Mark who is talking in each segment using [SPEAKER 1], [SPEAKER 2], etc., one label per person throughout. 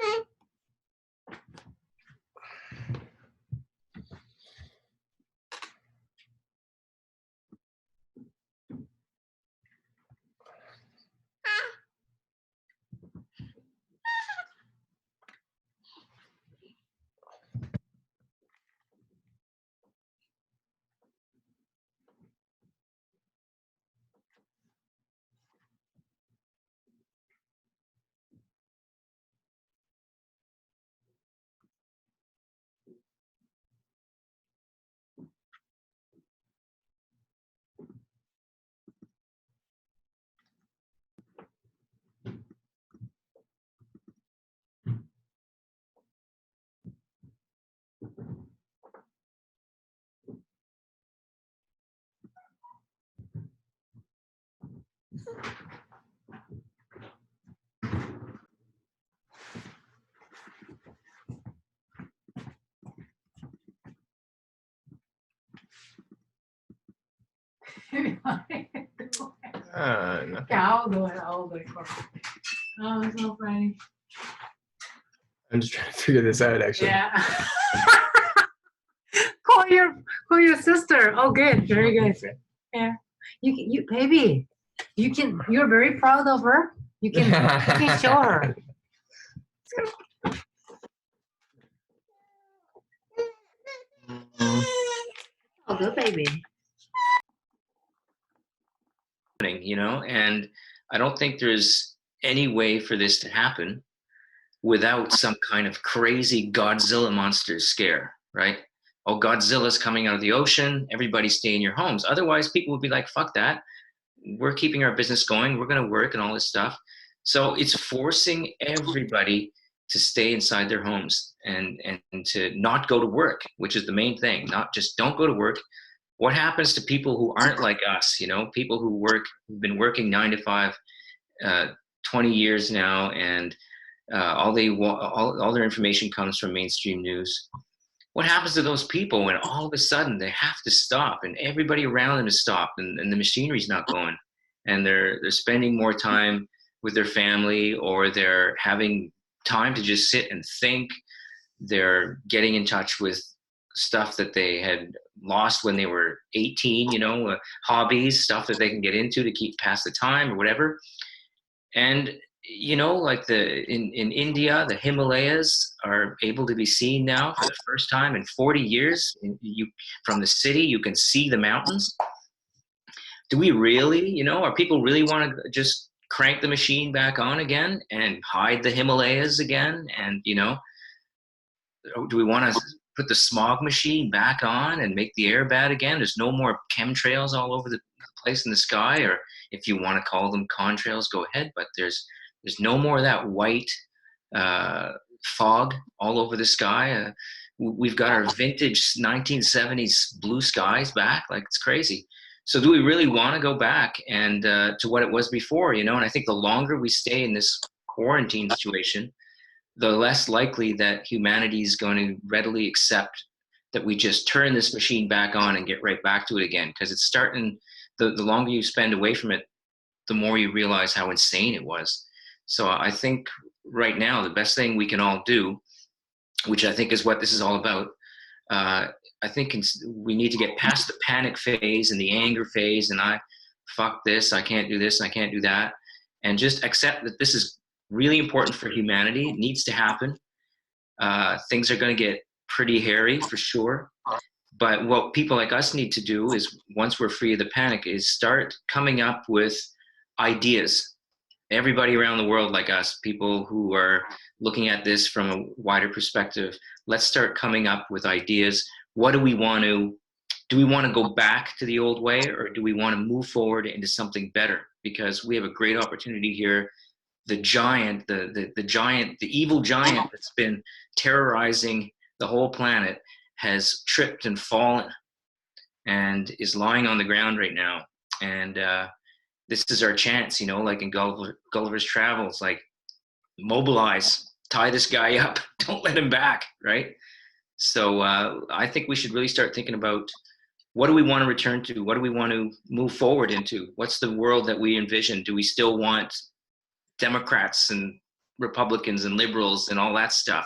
[SPEAKER 1] No.
[SPEAKER 2] Yeah, I'll do it. Oh, it's so funny.
[SPEAKER 1] I'm just trying to figure this out, actually.
[SPEAKER 2] Yeah. call your sister. Oh, good. Very good. Yeah. You baby, you're very proud of her. You can show her. Oh, good baby.
[SPEAKER 3] You know, and I don't think there's any way for this to happen without some kind of crazy Godzilla monster scare, right? Oh, Godzilla's coming out of the ocean, everybody stay in your homes. Otherwise, people would be like, fuck that. We're keeping our business going, we're going to work and all this stuff. So it's forcing everybody to stay inside their homes and to not go to work, which is the main thing. Not just don't go to work. What happens to people who aren't like us, you know, people who've been working 9 to 5, 20 years now, and all their information comes from mainstream news. What happens to those people when all of a sudden they have to stop and everybody around them is stopped and the machinery's not going, and they're spending more time with their family, or they're having time to just sit and think. They're getting in touch with stuff that they had lost when they were 18, you know, hobbies, stuff that they can get into to keep past the time or whatever. And you know, like in India, the Himalayas are able to be seen now for the first time in 40 years. From the city, you can see the mountains. Do we really, you know, are people really want to just crank the machine back on again and hide the Himalayas again? And, you know, do we want to put the smog machine back on and make the air bad again? There's no more chemtrails all over the place in the sky, or if you want to call them contrails, go ahead. But there's no more of that white fog all over the sky. We've got our vintage 1970s blue skies back. Like, it's crazy. So do we really want to go back and to what it was before, you know? And I think the longer we stay in this quarantine situation, the less likely that humanity is going to readily accept that we just turn this machine back on and get right back to it again. Because it's starting, the longer you spend away from it, the more you realize how insane it was. So I think right now, the best thing we can all do, which I think is what this is all about, I think we need to get past the panic phase and the anger phase and fuck this, I can't do this, I can't do that, and just accept that this is really important for humanity. It needs to happen. Things are going to get pretty hairy for sure. But what people like us need to do is, once we're free of the panic, is start coming up with ideas. Everybody around the world like us, people who are looking at this from a wider perspective, let's start coming up with ideas. What do we want to go back to the old way, or do we want to move forward into something better? Because we have a great opportunity here. The giant, the evil giant that's been terrorizing the whole planet has tripped and fallen and is lying on the ground right now. And this is our chance, you know, like in Gulliver's Travels, like, mobilize, tie this guy up, don't let him back, right? So I think we should really start thinking about, what do we want to return to? What do we want to move forward into? What's the world that we envision? Do we still want Democrats and Republicans and liberals and all that stuff.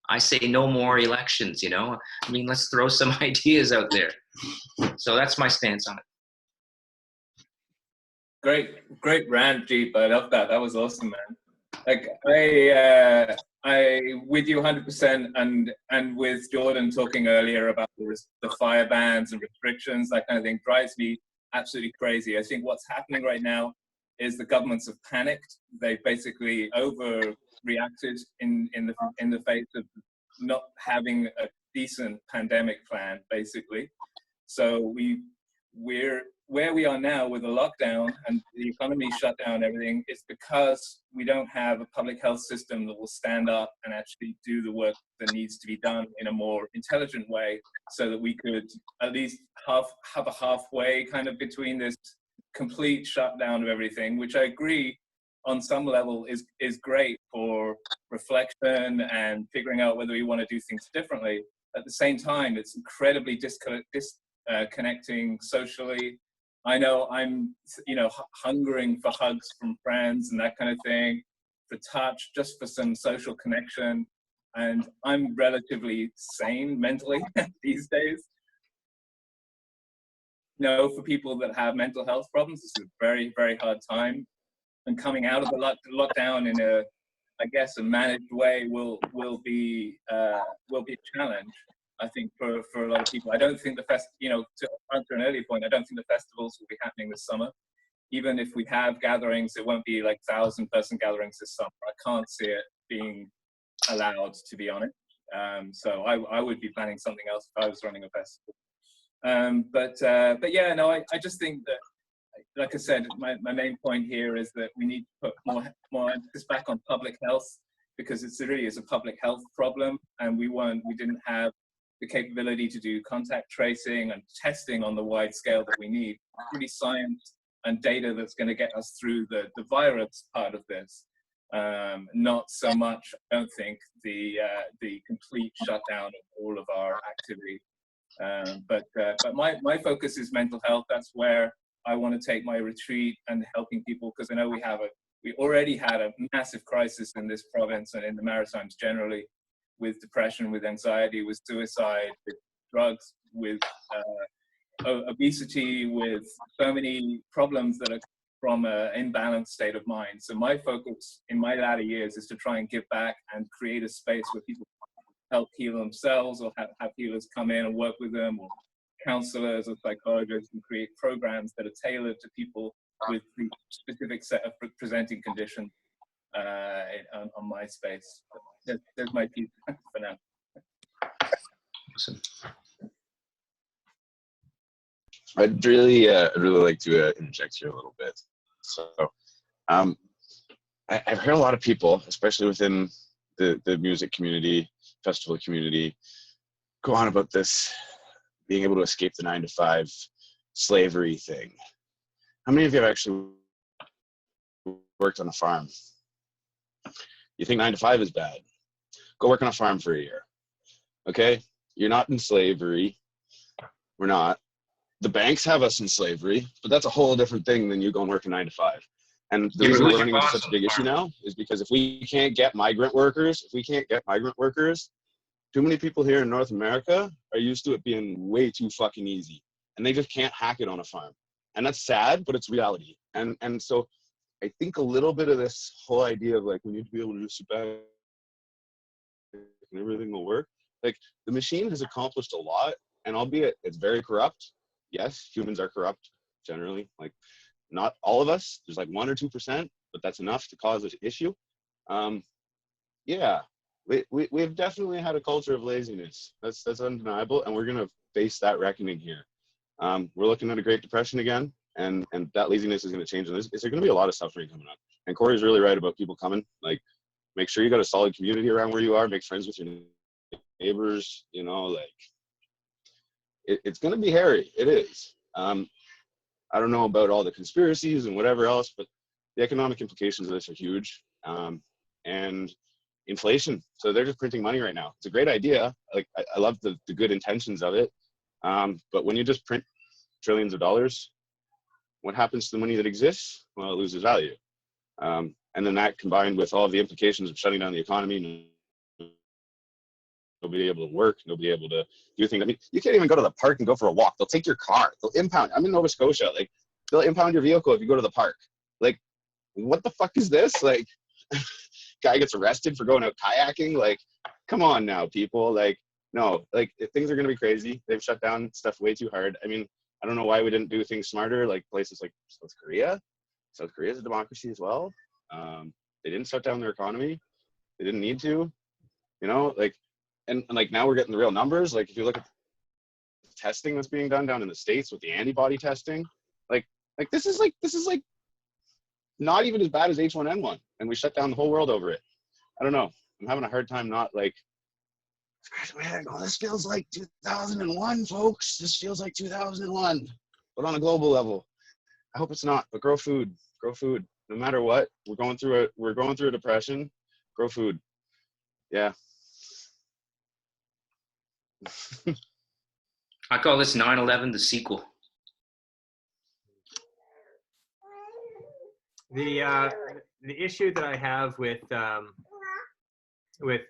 [SPEAKER 3] I say no more elections, you know? I mean, let's throw some ideas out there. So that's my stance on it.
[SPEAKER 4] Great rant, Jeep. I love that. That was awesome, man. Like I with you 100%, and with Jordan talking earlier about the fire bans and restrictions, that kind of thing drives me absolutely crazy. I think what's happening right now is the governments have panicked. They basically overreacted in the face of not having a decent pandemic plan, basically. So we're where we are now with the lockdown and the economy shut down and everything is because we don't have a public health system that will stand up and actually do the work that needs to be done in a more intelligent way, so that we could at least have a halfway kind of between this complete shutdown of everything, which I agree on some level is great for reflection and figuring out whether we want to do things differently. At the same time, it's incredibly disconnecting socially. I know I'm, hungering for hugs from friends and that kind of thing, for touch, just for some social connection. And I'm relatively sane mentally these days. For people that have mental health problems, this is a very, very hard time. And coming out of the lockdown in a managed way will be a challenge. I think for a lot of people, I don't think to answer an earlier point, I don't think the festivals will be happening this summer. Even if we have gatherings, it won't be like 1,000-person gatherings this summer. I can't see it being allowed, to be honest. So I would be planning something else if I was running a festival. But yeah, no, I just think that, like I said, my main point here is that we need to put more emphasis back on public health, because it really is a public health problem, and we didn't have the capability to do contact tracing and testing on the wide scale that we need. It's really science and data that's going to get us through the virus part of this. Not so much, I don't think, the complete shutdown of all of our activity. But my focus is mental health. That's where I want to take my retreat, and helping people, because I know we already had a massive crisis in this province and in the Maritimes generally, with depression, with anxiety, with suicide, with drugs, with obesity, with so many problems that are from an imbalanced state of mind. So my focus in my latter years is to try and give back and create a space where people help heal themselves, or have healers come in and work with them, or counselors or psychologists, and create programs that are tailored to people with the specific set of presenting conditions on my space. There's my piece for now.
[SPEAKER 3] Awesome.
[SPEAKER 5] I'd really like to interject here a little bit. So I've heard a lot of people, especially within the music community, festival community, go on about this being able to escape the 9-to-5 slavery thing. How many of you have actually worked on a farm? You think 9-to-5 is bad? Go work on a farm for a year. Okay? You're not in slavery. We're not. The banks have us in slavery, but that's a whole different thing than you go and work a 9-to-5. And the reason we're running into such a big issue now is because if we can't get migrant workers, too many people here in North America are used to it being way too fucking easy, and they just can't hack it on a farm. And that's sad, but it's reality. And so I think a little bit of this whole idea of like, we need to be able to just sit back and everything will work. Like, the machine has accomplished a lot, and albeit it's very corrupt. Yes, humans are corrupt generally. Like, not all of us. There's like 1 or 2%, but that's enough to cause an issue. Yeah, we've definitely had a culture of laziness. That's undeniable, and we're gonna face that reckoning here. We're looking at a Great Depression again, and that laziness is gonna change. And there's gonna be a lot of suffering coming up. And Corey's really right about people coming. Like, make sure you got a solid community around where you are. Make friends with your neighbors. You know, like, it's gonna be hairy. It is. I don't know about all the conspiracies and whatever else, but the economic implications of this are huge. And inflation. So they're just printing money right now. It's a great idea. Like, I love the good intentions of it. But when you just print trillions of dollars, what happens to the money that exists? Well, it loses value. And And then that combined with all of the implications of shutting down the economy, nobody able to work, nobody able to do things. I mean, you can't even go to the park and go for a walk. They'll take your car. They'll impound. I'm in Nova Scotia. Like, they'll impound your vehicle if you go to the park. Like, what the fuck is this? Like, guy gets arrested for going out kayaking. Like, come on now, people. Like, no, like, things are going to be crazy. They've shut down stuff way too hard. I mean, I don't know why we didn't do things smarter, like places like South Korea. South Korea is a democracy as well. They didn't shut down their economy. They didn't need to, you know, like, and like now we're getting the real numbers. Like, if you look at the testing that's being done down in the States with the antibody testing, like this is like not even as bad as H1N1, and we shut down the whole world over it. I don't know. I'm having a hard time not like, man, oh, this feels like 2001, folks. This feels like 2001, but on a global level. I hope it's not, but grow food. No matter what, we're going through a depression. Grow food. Yeah.
[SPEAKER 3] I call this 9/11 the sequel.
[SPEAKER 1] The issue that I have with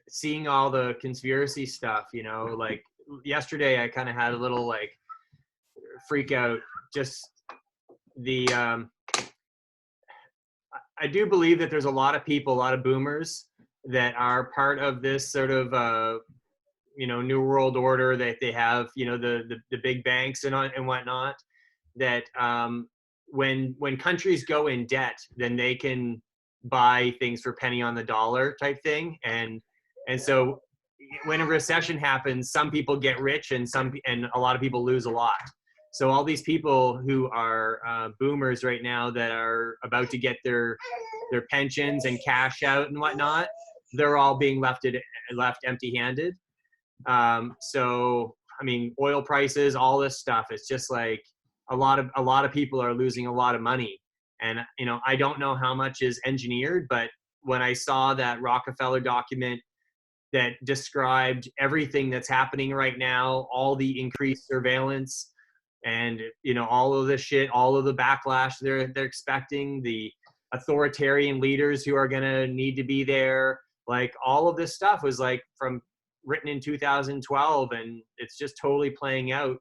[SPEAKER 1] seeing all the conspiracy stuff, you know, like yesterday I kind of had a little like freak out. Just the I do believe that there's a lot of people, a lot of boomers that are part of this sort of you know, new world order that they have, you know, the big banks and whatnot, that when countries go in debt, then they can buy things for penny on the dollar type thing, and so when a recession happens, some people get rich and a lot of people lose a lot. So all these people who are boomers right now that are about to get their pensions and cash out and whatnot, they're all being left empty-handed. So I mean, oil prices, all this stuff, it's just like a lot of people are losing a lot of money. And you know, I don't know how much is engineered, but when I saw that Rockefeller document that described everything that's happening right now, all the increased surveillance, and you know, all of this shit, all of the backlash they're expecting, the authoritarian leaders who are going to need to be there, like all of this stuff was like written in 2012, and it's just totally playing out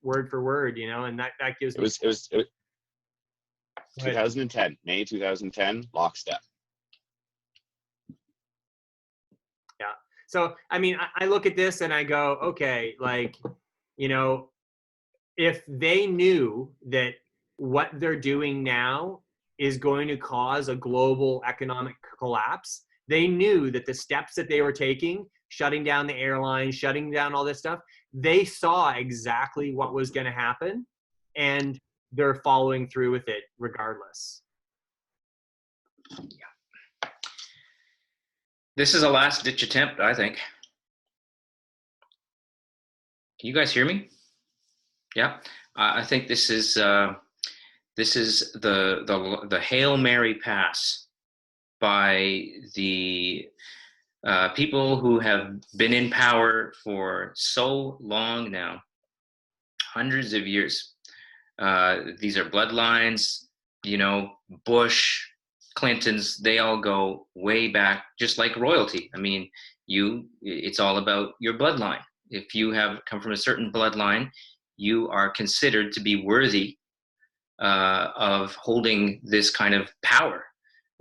[SPEAKER 1] word for word, you know, and that gives me.
[SPEAKER 5] It was 2010, May 2010, lockstep.
[SPEAKER 1] Yeah. So, I mean, I look at this and I go, okay, like, you know, if they knew that what they're doing now is going to cause a global economic collapse, they knew that the steps that they were taking, shutting down the airlines, shutting down all this stuff, they saw exactly what was going to happen, and they're following through with it regardless.
[SPEAKER 3] Yeah. This is a last-ditch attempt, I think. Can you guys hear me? Yeah. I think this is the Hail Mary pass by the people who have been in power for so long now, hundreds of years. These are bloodlines, you know, Bush, Clintons, they all go way back, just like royalty. I mean, it's all about your bloodline. If you have come from a certain bloodline, you are considered to be worthy of holding this kind of power.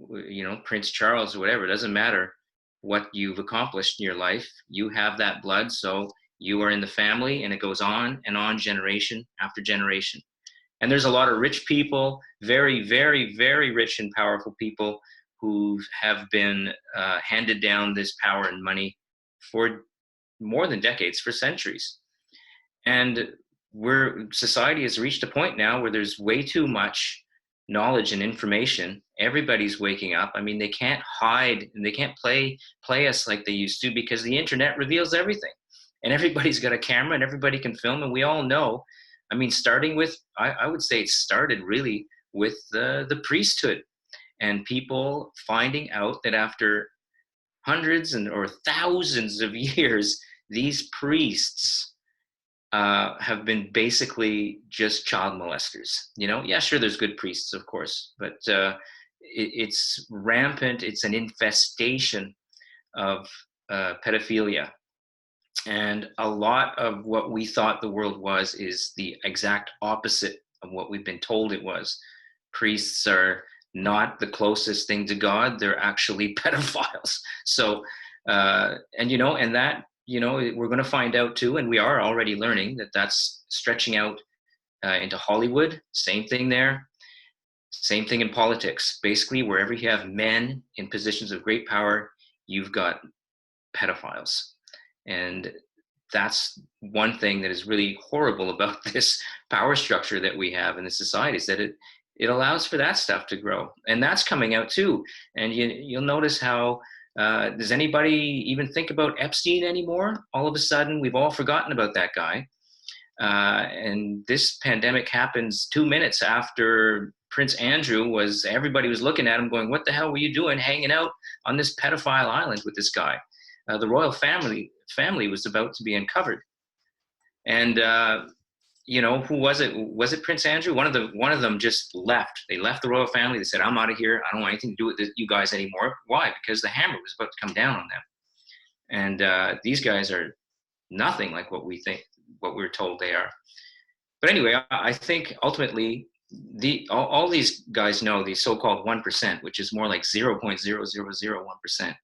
[SPEAKER 3] You know, Prince Charles or whatever, it doesn't matter what you've accomplished in your life. You have that blood, so you are in the family, and it goes on and on, generation after generation. And there's a lot of rich people, very, very, very rich and powerful people who have been handed down this power and money for more than decades, for centuries. And society has reached a point now where there's way too much knowledge and information. Everybody's waking up. I mean, they can't hide and they can't play us like they used to, because the internet reveals everything, and everybody's got a camera and everybody can film. And we all know, I mean, starting with, I would say it started really with the priesthood, and people finding out that after hundreds or thousands of years, these priests have been basically just child molesters. You know, yeah, sure, there's good priests, of course, but it's rampant. It's an infestation of pedophilia. And a lot of what we thought the world was is the exact opposite of what we've been told it was. Priests are not the closest thing to God. They're actually pedophiles. So, and that, we're going to find out too, and we are already learning that that's stretching out into Hollywood. Same thing there. Same thing in politics. Basically, wherever you have men in positions of great power, you've got pedophiles. And that's one thing that is really horrible about this power structure that we have in the society, is that it allows for that stuff to grow. And that's coming out too. And you'll notice how, does anybody even think about Epstein anymore? All of a sudden, we've all forgotten about that guy. And this pandemic happens 2 minutes after Prince Andrew everybody was looking at him going, what the hell were you doing hanging out on this pedophile island with this guy? The royal family was about to be uncovered. And, who was it? Was it Prince Andrew? One of them just left. They left the royal family. They said, I'm out of here. I don't want anything to do with you guys anymore. Why? Because the hammer was about to come down on them. And these guys are nothing like what we're told they are. But anyway, I think ultimately all these guys know, the so-called 1%, which is more like 0.0001%,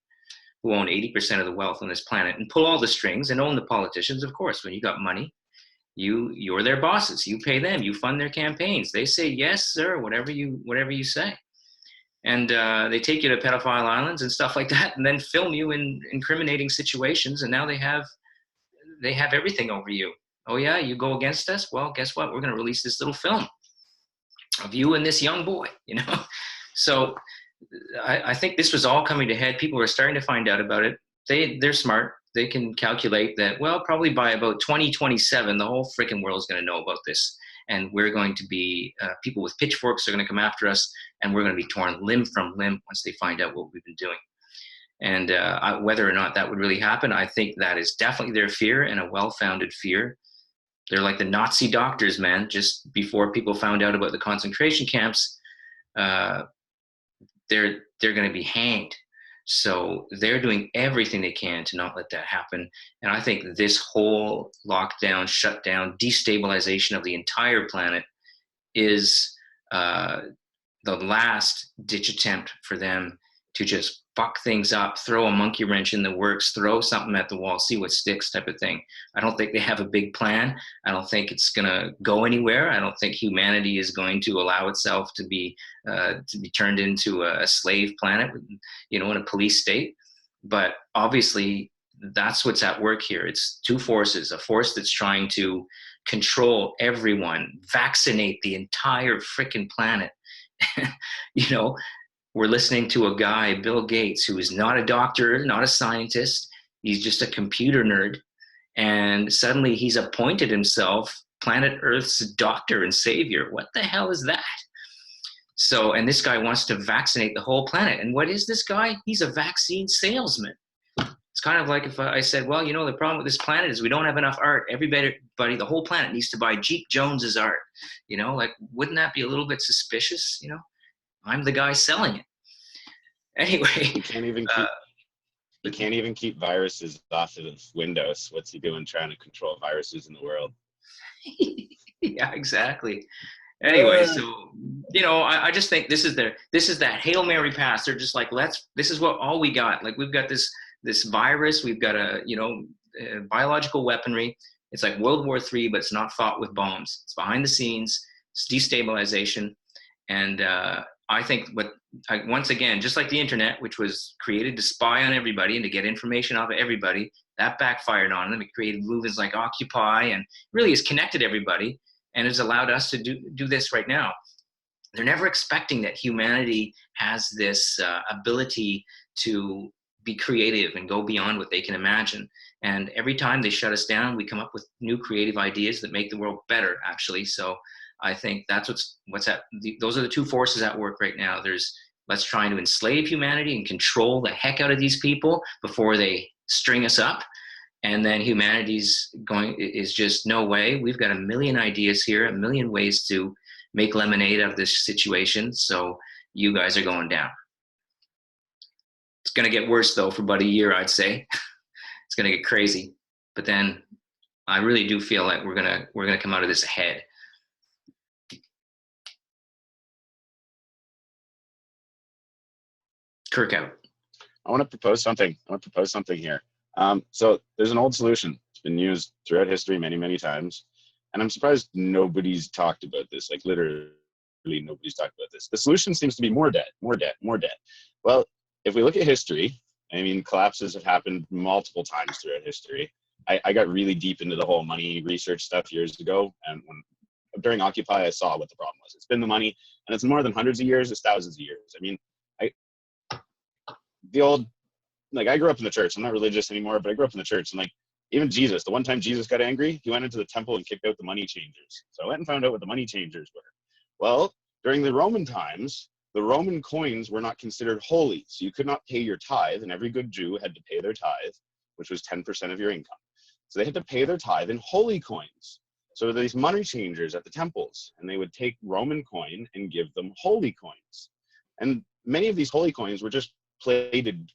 [SPEAKER 3] who own 80% of the wealth on this planet and pull all the strings and own the politicians. Of course, when you got money, you're their bosses. You pay them. You fund their campaigns. They say yes, sir, whatever you say. And they take you to pedophile islands and stuff like that, and then film you in incriminating situations. And now they have everything over you. Oh yeah, you go against us? Well, guess what? We're going to release this little film of you and this young boy, So I think this was all coming to head. People were starting to find out about it. They're smart. They can calculate that, well, probably by about 2027, the whole freaking world is going to know about this. And we're going to be, people with pitchforks are going to come after us, and we're going to be torn limb from limb once they find out what we've been doing. And whether or not that would really happen, I think that is definitely their fear, and a well-founded fear. They're like the Nazi doctors, man. Just before people found out about the concentration camps, they're going to be hanged. So they're doing everything they can to not let that happen. And I think this whole lockdown, shutdown, destabilization of the entire planet is the last ditch attempt for them to just fuck things up, throw a monkey wrench in the works, throw something at the wall, see what sticks type of thing. I don't think they have a big plan. I don't think it's going to go anywhere. I don't think humanity is going to allow itself to be turned into a slave planet, in a police state. But obviously, that's what's at work here. It's two forces: a force that's trying to control everyone, vaccinate the entire freaking planet. We're listening to a guy, Bill Gates, who is not a doctor, not a scientist. He's just a computer nerd. And suddenly he's appointed himself planet Earth's doctor and savior. What the hell is that? So, and this guy wants to vaccinate the whole planet. And what is this guy? He's a vaccine salesman. It's kind of like if I said, well, the problem with this planet is we don't have enough art. Everybody, the whole planet needs to buy Jeep Jones's art. Wouldn't that be a little bit suspicious? I'm the guy selling it. Anyway,
[SPEAKER 5] you can't even keep viruses off of Windows. What's he doing trying to control viruses in the world?
[SPEAKER 3] Yeah, exactly. Anyway, so I just think this is that Hail Mary pass. They're just like, this is all we got. Like, we've got this virus. We've got a biological weaponry. It's like World War III, but it's not fought with bombs. It's behind the scenes. It's destabilization. And I think once again, just like the internet, which was created to spy on everybody and to get information off of everybody, that backfired on them. It created movements like Occupy, and really has connected everybody and has allowed us to do this right now. They're never expecting that humanity has this ability to be creative and go beyond what they can imagine. And every time they shut us down, we come up with new creative ideas that make the world better, actually. So I think that's those are the two forces at work right now. Let's try to enslave humanity and control the heck out of these people before they string us up. And then humanity's is just, no way. We've got a million ideas here, a million ways to make lemonade out of this situation. So, you guys are going down. It's going to get worse though for about a year, I'd say. It's going to get crazy. But then I really do feel like we're going to come out of this ahead. Kirk out.
[SPEAKER 5] I want to propose something here. So there's an old solution. It's been used throughout history many, many times. And I'm surprised nobody's talked about this. Like literally nobody's talked about this. The solution seems to be more debt, more debt, more debt. Well, if we look at history, I mean, collapses have happened multiple times throughout history. I got really deep into the whole money research stuff years ago. And during Occupy, I saw what the problem was. It's been the money, and it's more than hundreds of years, it's thousands of years. I mean, I grew up in the church. I'm not religious anymore, but I grew up in the church. And like, even Jesus, the one time Jesus got angry, he went into the temple and kicked out the money changers. So I went and found out what the money changers were. Well, during the Roman times, the Roman coins were not considered holy. So you could not pay your tithe, and every good Jew had to pay their tithe, which was 10% of your income. So they had to pay their tithe in holy coins. So these money changers at the temples, and they would take Roman coin and give them holy coins. And many of these holy coins were just plated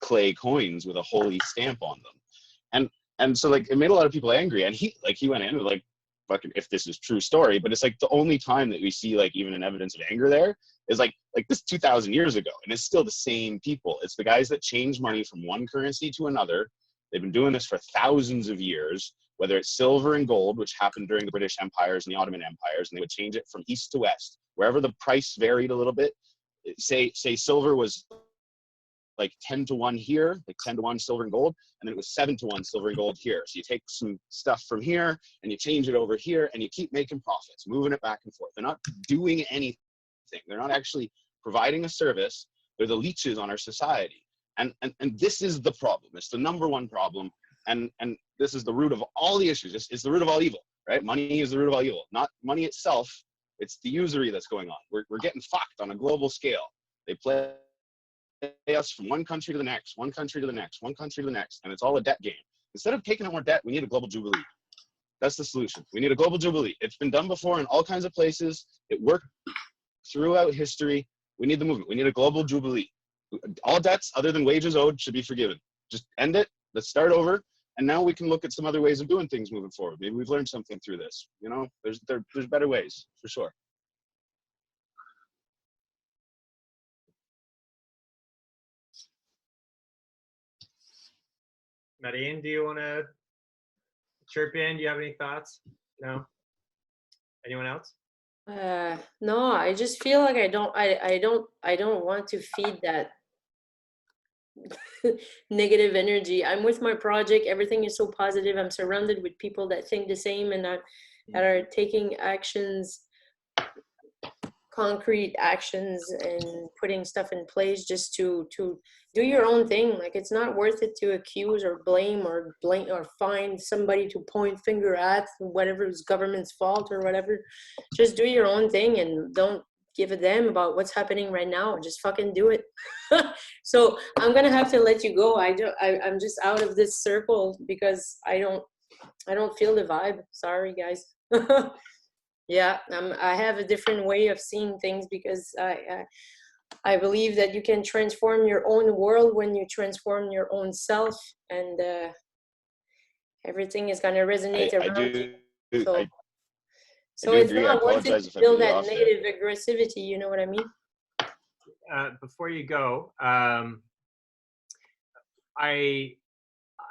[SPEAKER 5] clay coins with a holy stamp on them. And so like it made a lot of people angry. And he went in and like, fucking, if this is true story, but it's like the only time that we see like even an evidence of anger there is like this 2,000 years ago, and it's still the same people. It's the guys that change money from one currency to another. They've been doing this for thousands of years, whether it's silver and gold, which happened during the British empires and the Ottoman empires, and they would change it from east to west, wherever the price varied a little bit. Say silver was like 10-1 here, like 10-1 silver and gold, and then it was 7-1 silver and gold here. So you take some stuff from here and you change it over here, and you keep making profits, moving it back and forth. They're not doing anything. They're not actually providing a service. They're the leeches on our society. And this is the problem. It's the number one problem. And this is the root of all the issues. It's the root of all evil, right? Money is the root of all evil. Not money itself. It's the usury that's going on. We're getting fucked on a global scale. They play us from one country to the next, one country to the next, one country to the next, and it's all a debt game. Instead of taking out more debt, we need a global jubilee. That's the solution. We need a global jubilee. It's been done before in all kinds of places. It worked throughout history. We need the movement. We need a global jubilee. All debts other than wages owed should be forgiven. Just end it. Let's start over. And now we can look at some other ways of doing things moving forward. Maybe we've learned something through this. You know, there's better ways for sure.
[SPEAKER 1] Marine, do you want to chirp in? Do you have any thoughts? No? Anyone else?
[SPEAKER 6] No, I just feel like I don't want to feed that negative energy. I'm with my project. Everything is so positive. I'm surrounded with people that think the same and that are taking actions, concrete actions, and putting stuff in place just to do your own thing. Like, it's not worth it to accuse or blame or find somebody to point finger at, whatever is government's fault or whatever. Just do your own thing and don't give a damn about what's happening right now. Just fucking do it. So I'm gonna have to let you go. I'm just out of this circle because I don't feel the vibe. Sorry, guys. Yeah, I have a different way of seeing things because I believe that you can transform your own world when you transform your own self, and everything is going to resonate around you. So it's not worth it to build that negative aggressivity, you know what I mean?
[SPEAKER 1] Before you go, I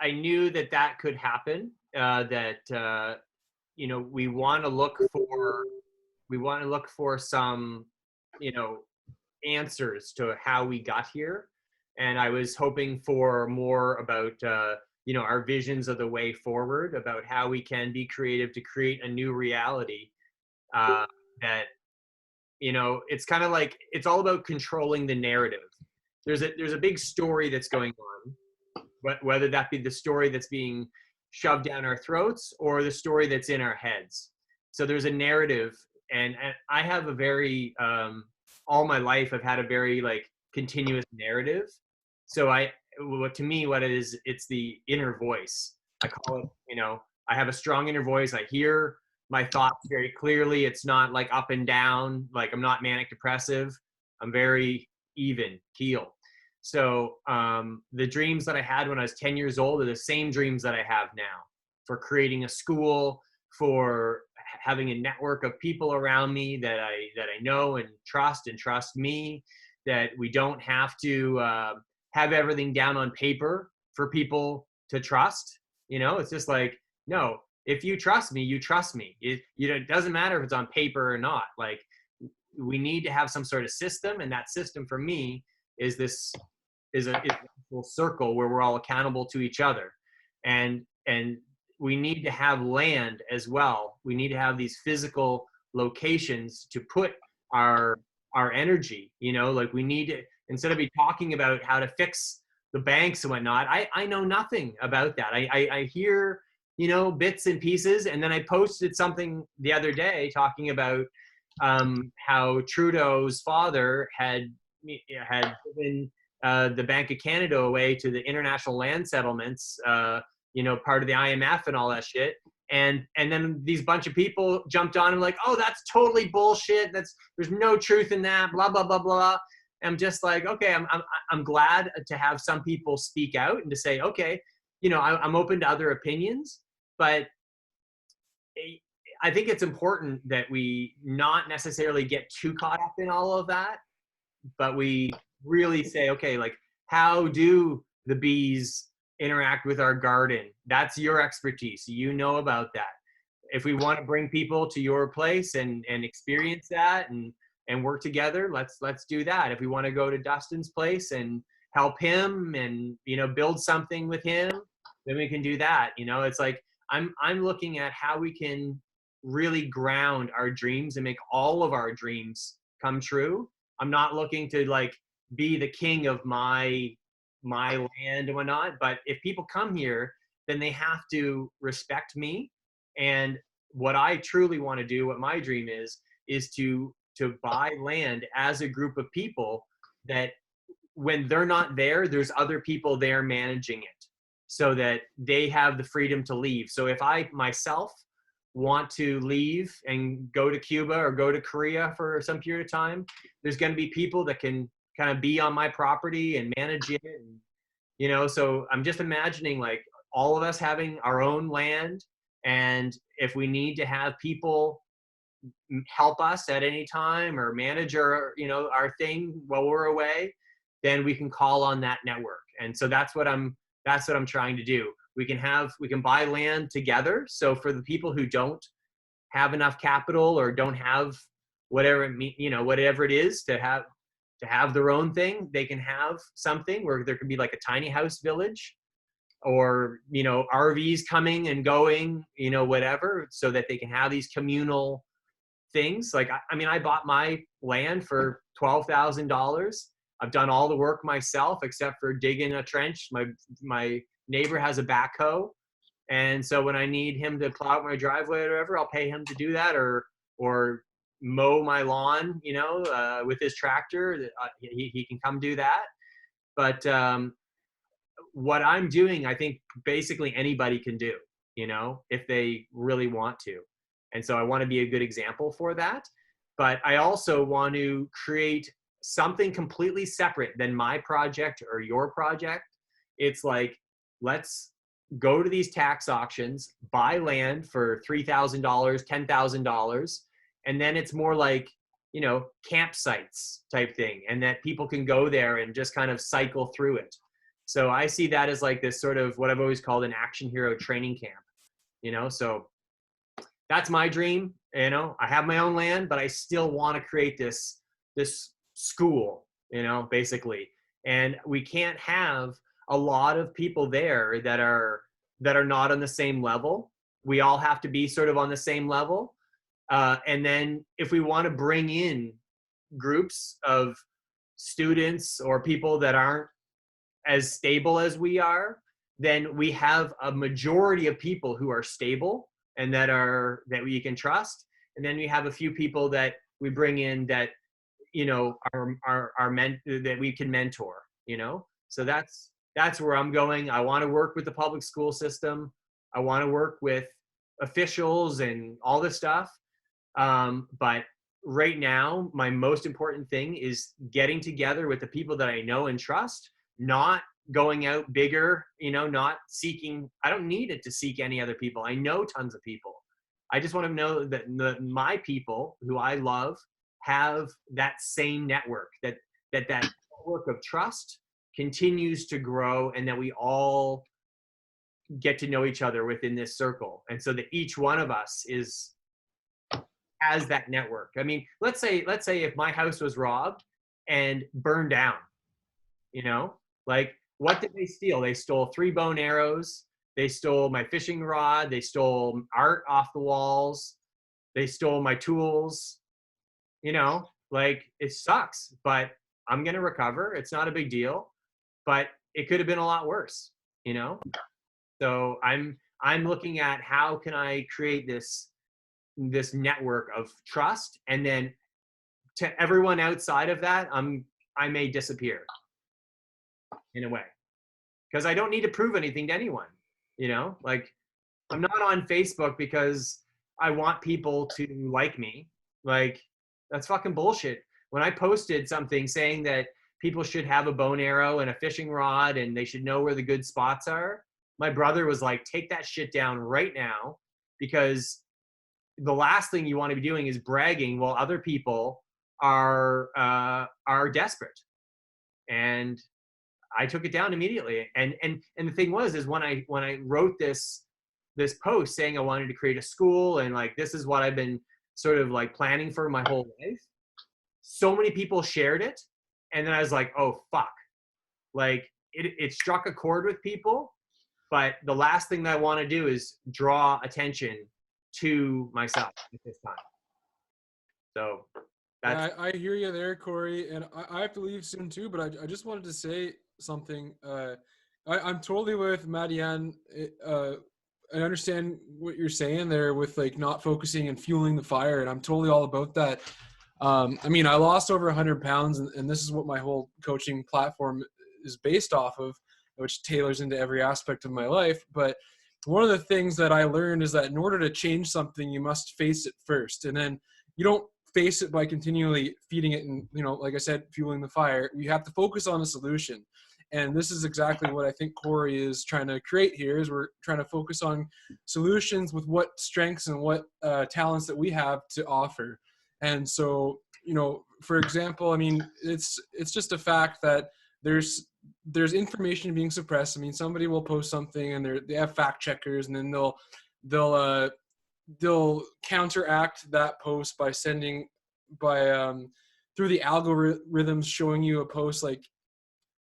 [SPEAKER 1] knew that could happen, that you know, we want to look for some, you know, answers to how we got here. And I was hoping for more about, you know, our visions of the way forward, about how we can be creative to create a new reality, that, you know, it's kind of like, it's all about controlling the narrative. There's a big story that's going on, whether that be the story that's being shoved down our throats or the story that's in our heads. So there's a narrative, and I have a very, all my life I've had a very like continuous narrative. So to me, what it is, it's the inner voice. I call it, you know, I have a strong inner voice. I hear my thoughts very clearly. It's not like up and down, like I'm not manic depressive. I'm very even keel. So the dreams that I had when I was 10 years old are the same dreams that I have now, for creating a school, for having a network of people around me that I know and trust me, that we don't have to have everything down on paper for people to trust. You know, it's just like, no, if you trust me, you trust me. It doesn't matter if it's on paper or not. Like, we need to have some sort of system, and that system for me is a full circle where we're all accountable to each other. And we need to have land as well. We need to have these physical locations to put our energy, you know, like we need to, instead of be talking about how to fix the banks and whatnot, I know nothing about that. I hear, you know, bits and pieces. And then I posted something the other day talking about how Trudeau's father had given the Bank of Canada away to the international land settlements, you know, part of the IMF and all that shit. And then these bunch of people jumped on and like, oh, that's totally bullshit. There's no truth in that. Blah blah blah blah. I'm just like, okay, I'm glad to have some people speak out and to say, okay, you know, I'm open to other opinions, but I think it's important that we not necessarily get too caught up in all of that, but we really say, okay, like, how do the bees interact with our garden? That's your expertise. You know about that. If we want to bring people to your place and experience that and work together, let's do that. If we want to go to Dustin's place and help him and, you know, build something with him, then we can do that. You know, it's like, I'm looking at how we can really ground our dreams and make all of our dreams come true. I'm not looking to like be the king of my land and whatnot, but if people come here, then they have to respect me. And what I truly want to do, what my dream is to buy land as a group of people that when they're not there, there's other people there managing it so that they have the freedom to leave. So if I myself want to leave and go to Cuba or go to Korea for some period of time, there's going to be people that can kind of be on my property and manage it. And, you know, so I'm just imagining like all of us having our own land. And if we need to have people help us at any time or manage our, you know, our thing while we're away, then we can call on that network. And so that's what I'm trying to do. We can buy land together. So for the people who don't have enough capital or don't have whatever it is to have their own thing, they can have something where there could be like a tiny house village or, you know, RVs coming and going, you know, whatever, so that they can have these communal things. Like, I mean, I bought my land for $12,000. I've done all the work myself except for digging a trench. My neighbor has a backhoe, and so when I need him to plow out my driveway or whatever, I'll pay him to do that, or mow my lawn, you know, with his tractor. He can come do that. But what I'm doing, I think basically anybody can do, you know, if they really want to. And so I want to be a good example for that. But I also want to create something completely separate than my project or your project. It's like, let's go to these tax auctions, buy land for $3,000, $10,000, and then it's more like, you know, campsites type thing, and that people can go there and just kind of cycle through it. So I see that as like this sort of what I've always called an action hero training camp, you know. So that's my dream. You know, I have my own land, but I still want to create this school, you know, basically. And we can't have a lot of people there that are not on the same level. We all have to be sort of on the same level. And then if we want to bring in groups of students or people that aren't as stable as we are, then we have a majority of people who are stable and that we can trust. And then we have a few people that we bring in that, you know, that we can mentor, you know. So that's where I'm going. I want to work with the public school system. I want to work with officials and all this stuff. But right now, my most important thing is getting together with the people that I know and trust, not going out bigger, you know, not seeking, I don't need it to seek any other people. I know tons of people. I just want to know that my people who I love have that same network, that network of trust continues to grow, and that we all get to know each other within this circle. And so that each one of us has that network. I mean, let's say if my house was robbed and burned down, you know, like, what did they steal? They stole 3 bow and arrows. They stole my fishing rod. They stole art off the walls. They stole my tools. You know, like, it sucks, but I'm going to recover. It's not a big deal, but it could have been a lot worse, you know? So I'm looking at how can I create this network of trust, and then to everyone outside of that, I may disappear in a way, because I don't need to prove anything to anyone, you know? Like, I'm not on Facebook because I want people to like me. Like, that's fucking bullshit. When I posted something saying that people should have a bow and arrow and a fishing rod and they should know where the good spots are, my brother was like, take that shit down right now, because the last thing you want to be doing is bragging while other people are desperate. And I took it down immediately. And the thing was, is when I wrote this post saying I wanted to create a school, and like, this is what I've been sort of like planning for my whole life, so many people shared it. And then I was like, oh fuck, like, it struck a chord with people. But the last thing that I want to do is draw attention to myself at this time. So that's,
[SPEAKER 7] I hear you there, Corey, and I have to leave soon too, but I just wanted to say something. I'm totally with Marianne. I understand what you're saying there with like not focusing and fueling the fire, and I'm totally all about that. I mean, I lost over 100 pounds, and this is what my whole coaching platform is based off of, which tailors into every aspect of my life. But one of the things that I learned is that in order to change something, you must face it first. And then you don't face it by continually feeding it and, you know, like I said, fueling the fire. You have to focus on the solution. And this is exactly what I think Corey is trying to create here, is we're trying to focus on solutions with what strengths and what talents that we have to offer. And so, you know, for example, I mean, it's just a fact that there's information being suppressed. I mean, somebody will post something and they have fact checkers, and then they'll counteract that post by sending through the algorithms showing you a post like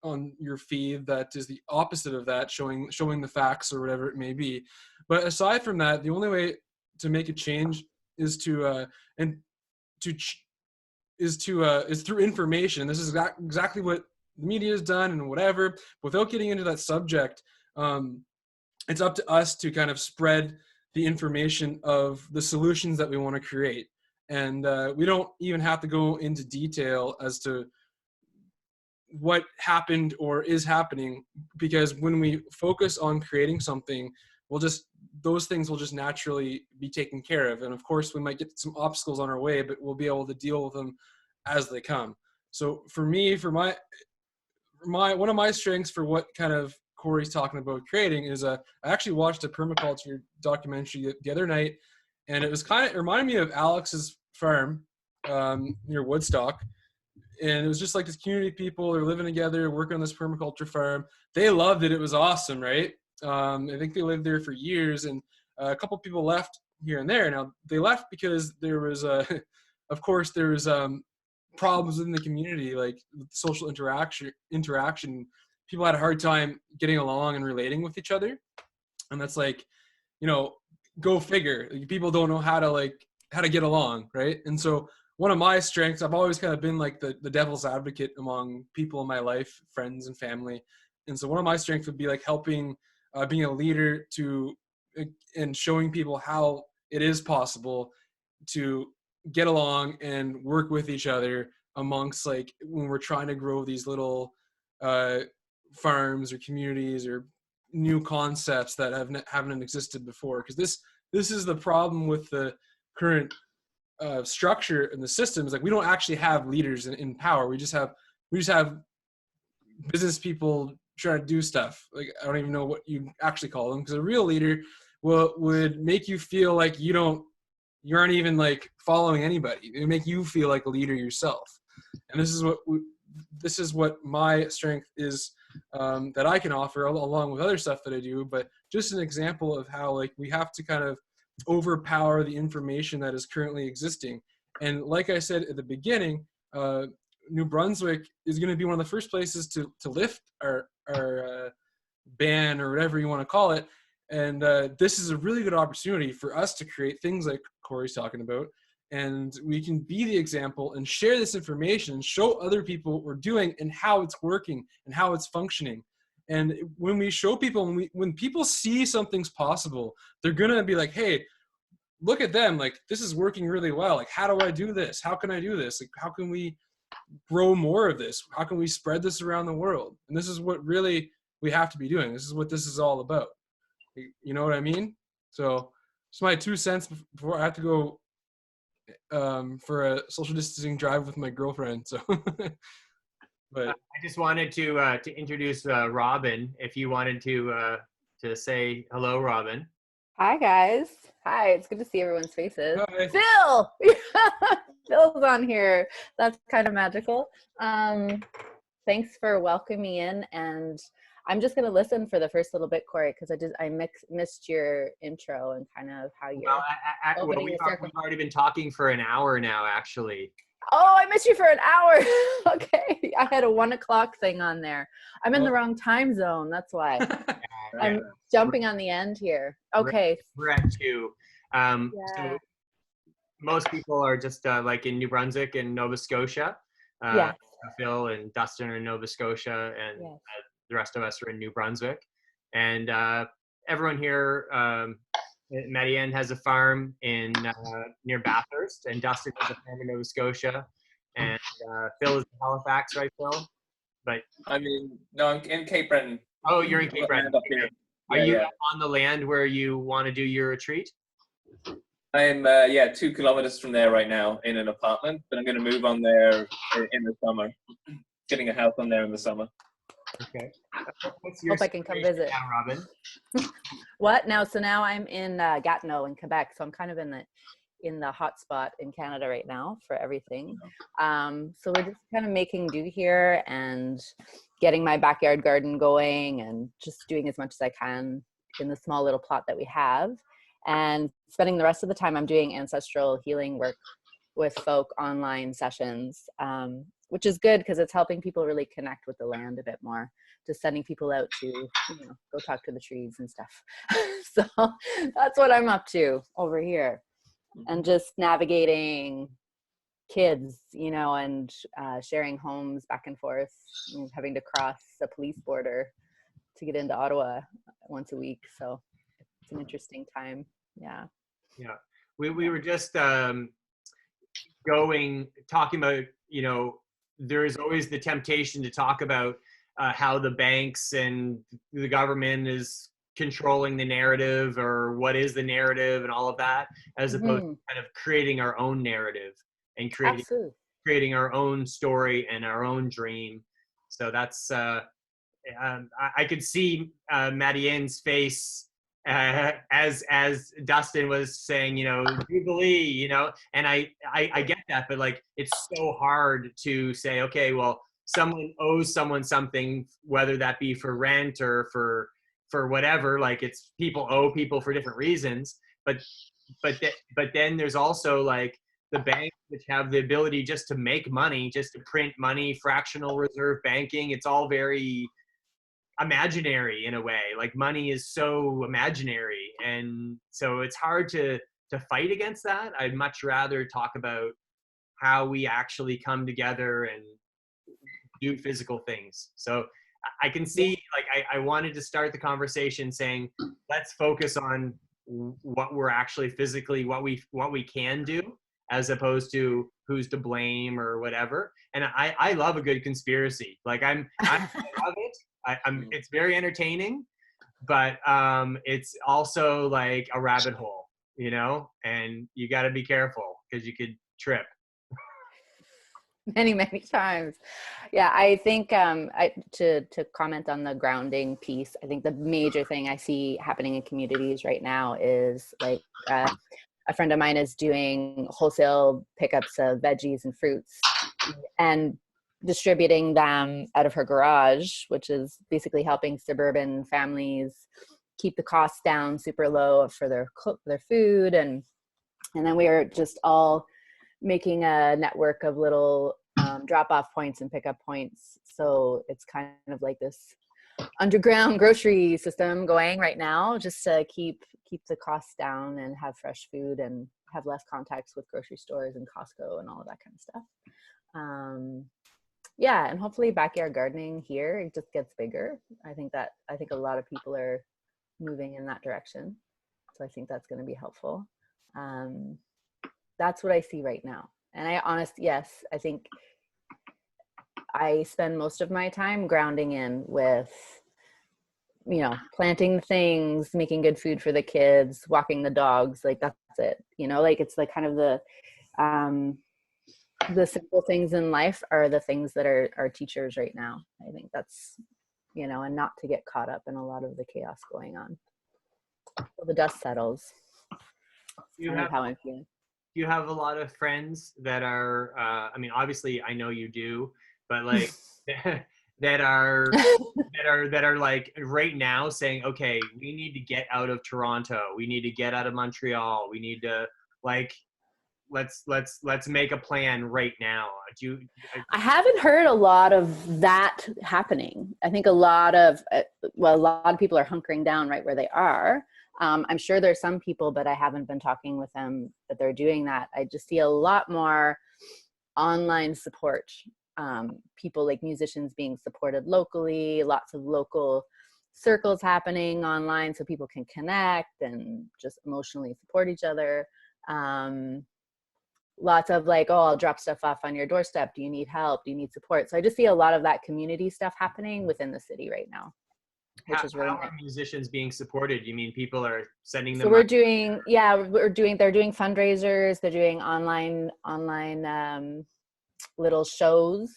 [SPEAKER 7] on your feed that is the opposite of that, showing the facts or whatever it may be. But aside from that, the only way to make a change is through information. This is exactly what the media has done and whatever. Without getting into that subject, it's up to us to kind of spread the information of the solutions that we want to create. And we don't even have to go into detail as to what happened or is happening, because when we focus on creating something, those things will just naturally be taken care of. And of course, we might get some obstacles on our way, but we'll be able to deal with them as they come. So for me, one of my strengths for what kind of Corey's talking about creating is I actually watched a permaculture documentary the other night, and it reminded me of Alex's farm near Woodstock. And it was just like this community of people, they're living together, working on this permaculture farm. They loved it. It was awesome, right? I think they lived there for years, and a couple people left here and there. Now, they left because there was, of course, there was problems in the community, like social interaction. People had a hard time getting along and relating with each other. And that's like, you know, go figure. People don't know how to get along, right? And so one of my strengths, I've always kind of been like the devil's advocate among people in my life, friends and family. And so one of my strengths would be like helping, being a leader and showing people how it is possible to get along and work with each other amongst, like, when we're trying to grow these little farms or communities or new concepts that haven't existed before. Because this is the problem with the current structure and the systems, like we don't actually have leaders in power. We just have business people trying to do stuff. Like I don't even know what you actually call them, because a real leader would make you feel like you aren't even like following anybody. It would make you feel like a leader yourself. And this is what my strength is, that I can offer along with other stuff that I do. But just an example of how like we have to kind of overpower the information that is currently existing. And like I said at the beginning, New Brunswick is going to be one of the first places to lift our ban, or whatever you want to call it. And this is a really good opportunity for us to create things like Corey's talking about. And we can be the example and share this information and show other people what we're doing and how it's working and how it's functioning. And when we show people, when people see something's possible, they're going to be like, hey, look at them. Like, this is working really well. Like, how do I do this? How can I do this? Like, how can we grow more of this? How can we spread this around the world? And this is what really we have to be doing. This is what this is all about. You know what I mean? So it's my 2 cents before I have to go for a social distancing drive with my girlfriend. So, but
[SPEAKER 1] I just wanted to introduce Robin. If you wanted to say hello, Robin.
[SPEAKER 8] Hi guys. Hi. It's good to see everyone's faces.
[SPEAKER 7] Hi.
[SPEAKER 8] Phil. Phil's on here. That's kind of magical. Thanks for welcoming me in, and I'm just going to listen for the first little bit, Corey, because I missed your intro and kind of how you're
[SPEAKER 1] We've already been talking for an hour now, actually.
[SPEAKER 8] Oh, I missed you for an hour. Okay. I had a 1 o'clock thing on there. I'm in the wrong time zone. That's why. I'm jumping on the end here. Okay.
[SPEAKER 1] We're at 2. So most people are just like in New Brunswick and Nova Scotia. Phil and Dustin are in Nova Scotia, and the rest of us are in New Brunswick. And everyone here, Marianne has a farm in near Bathurst, and Dustin has a farm in Nova Scotia, and Phil is in Halifax, right, Phil? But
[SPEAKER 4] I mean, no, I'm in Cape Breton.
[SPEAKER 1] Oh, you're in Cape Breton. Are you on the land where you want to do your retreat?
[SPEAKER 4] I'm 2 kilometers from there right now in an apartment, but I'm going to move on there in the summer. Getting a house on there in the summer.
[SPEAKER 1] Okay.
[SPEAKER 8] Hope I can come visit.
[SPEAKER 1] Now, Robin.
[SPEAKER 8] What now? So now I'm in Gatineau in Quebec. So I'm kind of in the hot spot in Canada right now for everything. So we're just kind of making do here and getting my backyard garden going and just doing as much as I can in the small little plot that we have, and spending the rest of the time I'm doing ancestral healing work with folk online sessions, which is good because it's helping people really connect with the land a bit more, just sending people out to, go talk to the trees and stuff. So that's what I'm up to over here, and just navigating kids, and sharing homes back and forth, and having to cross a police border to get into Ottawa once a week. So it's an interesting time. Yeah.
[SPEAKER 1] We were just talking about, there's always the temptation to talk about how the banks and the government is controlling the narrative, or what is the narrative and all of that, as opposed to kind of creating our own narrative and creating our own story and our own dream. So that's I could see Marianne's face as Dustin was saying, Jubilee, and I get that, but like, it's so hard to say, okay, well, someone owes someone something, whether that be for rent or for whatever. Like, it's people owe people for different reasons, but then there's also like the banks, which have the ability just to make money, just to print money, fractional reserve banking. It's all very imaginary in a way. Like, money is so imaginary, and so it's hard to fight against that. I'd much rather talk about how we actually come together and do physical things. So I can see, like, I wanted to start the conversation saying, let's focus on what we're actually physically, what we can do, as opposed to who's to blame or whatever. And I love a good conspiracy. Like, I love it. It's very entertaining, but it's also like a rabbit hole, and you got to be careful, because you could trip.
[SPEAKER 8] Many times. Yeah, I think to comment on the grounding piece, I think the major thing I see happening in communities right now is like a friend of mine is doing wholesale pickups of veggies and fruits and distributing them out of her garage, which is basically helping suburban families keep the costs down super low for their food. And then we are just all making a network of little drop-off points and pickup points. So it's kind of like this underground grocery system going right now, just to keep the costs down and have fresh food and have less contacts with grocery stores and Costco and all of that kind of stuff. Yeah, and hopefully backyard gardening here, it just gets bigger. I think a lot of people are moving in that direction. So I think that's going to be helpful. That's what I see right now. And yes, I think I spend most of my time grounding in with, planting things, making good food for the kids, walking the dogs, like that's it. Like it's like kind of the simple things in life are the things that are our teachers right now. I think that's, and not to get caught up in a lot of the chaos going on. So the dust settles.
[SPEAKER 1] You have
[SPEAKER 8] how I'm feeling.
[SPEAKER 1] You have a lot of friends that are I mean, obviously I know you do, but like that are like right now saying, okay, we need to get out of Toronto, we need to get out of Montreal, we need to like let's make a plan right now.
[SPEAKER 8] I haven't heard a lot of that happening. I think a lot of people are hunkering down right where they are. I'm sure there's some people, but I haven't been talking with them that they're doing that. I just see a lot more online support. People like musicians being supported locally, lots of local circles happening online so people can connect and just emotionally support each other. Lots of like, oh, I'll drop stuff off on your doorstep. Do you need help? Do you need support? So I just see a lot of that community stuff happening within the city right now. Which is really
[SPEAKER 1] how are musicians being supported? You mean people are sending them?
[SPEAKER 8] So they're doing fundraisers. They're doing online little shows,